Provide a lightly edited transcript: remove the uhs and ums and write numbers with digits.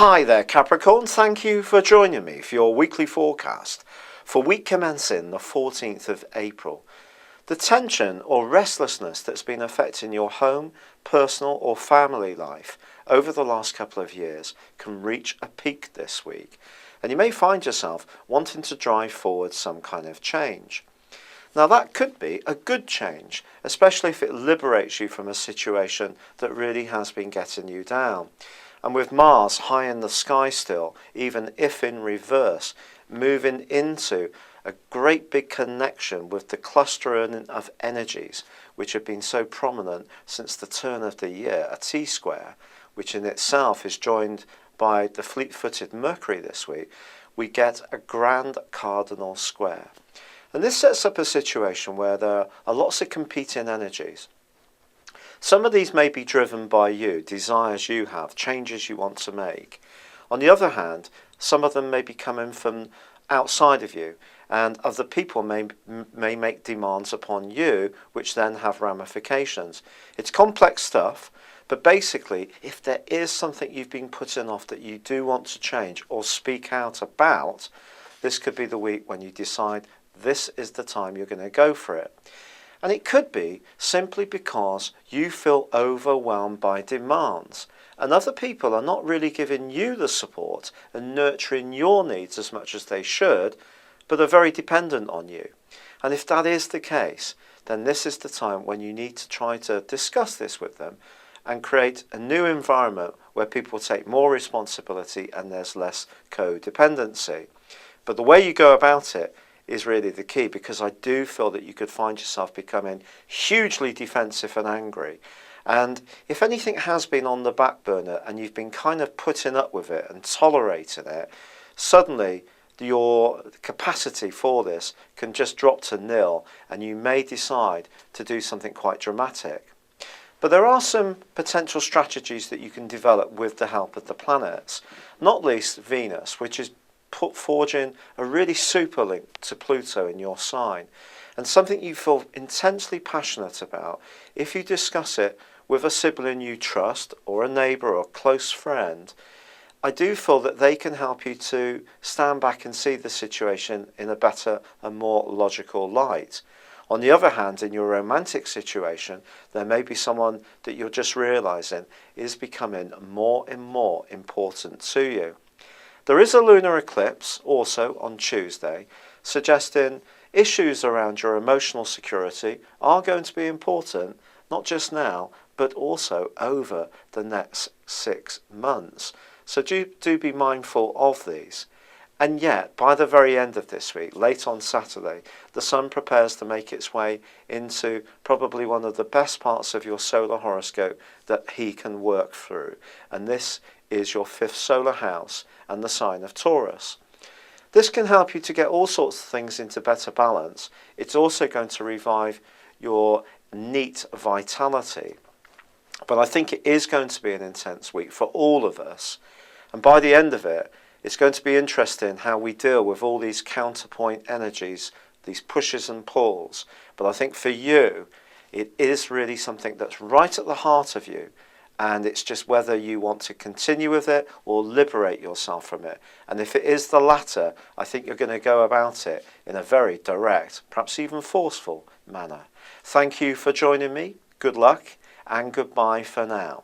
Hi there Capricorn, thank you for joining me for your weekly forecast for week commencing the 14th of April. The tension or restlessness that's been affecting your home, personal or family life over the last couple of years can reach a peak this week, and you may find yourself wanting to drive forward some kind of change. Now that could be a good change, especially if it liberates you from a situation that really has been getting you down. And with Mars high in the sky still, even if in reverse, moving into a great big connection with the clustering of energies which have been so prominent since the turn of the year, a T-square, which in itself is joined by the fleet-footed Mercury this week, we get a grand cardinal square. And this sets up a situation where there are lots of competing energies. Some of these may be driven by you, desires you have, changes you want to make. On the other hand, some of them may be coming from outside of you, and other people may make demands upon you, which then have ramifications. It's complex stuff, but basically, if there is something you've been putting off that you do want to change or speak out about, this could be the week when you decide this is the time you're going to go for it. And it could be simply because you feel overwhelmed by demands and other people are not really giving you the support and nurturing your needs as much as they should, but are very dependent on you. And if that is the case, then this is the time when you need to try to discuss this with them and create a new environment where people take more responsibility and there's less codependency. But the way you go about it is really the key, because I do feel that you could find yourself becoming hugely defensive and angry. And if anything has been on the back burner and you've been kind of putting up with it and tolerating it, suddenly your capacity for this can just drop to nil and you may decide to do something quite dramatic. But there are some potential strategies that you can develop with the help of the planets, not least Venus, which is forging a really super link to Pluto in your sign, and something you feel intensely passionate about. If you discuss it with a sibling you trust or a neighbour or a close friend, I do feel that they can help you to stand back and see the situation in a better and more logical light. On the other hand, in your romantic situation, there may be someone that you're just realising is becoming more and more important to you. There is a lunar eclipse also on Tuesday, suggesting issues around your emotional security are going to be important, not just now, but also over the next 6 months. So do be mindful of these. And yet, by the very end of this week, late on Saturday, the Sun prepares to make its way into probably one of the best parts of your solar horoscope that he can work through. And this is your 5th solar house and the sign of Taurus. This can help you to get all sorts of things into better balance. It's also going to revive your neat vitality. But I think it is going to be an intense week for all of us. And by the end of it, it's going to be interesting how we deal with all these counterpoint energies, these pushes and pulls. But I think for you, it is really something that's right at the heart of you. And it's just whether you want to continue with it or liberate yourself from it. And if it is the latter, I think you're going to go about it in a very direct, perhaps even forceful manner. Thank you for joining me. Good luck and goodbye for now.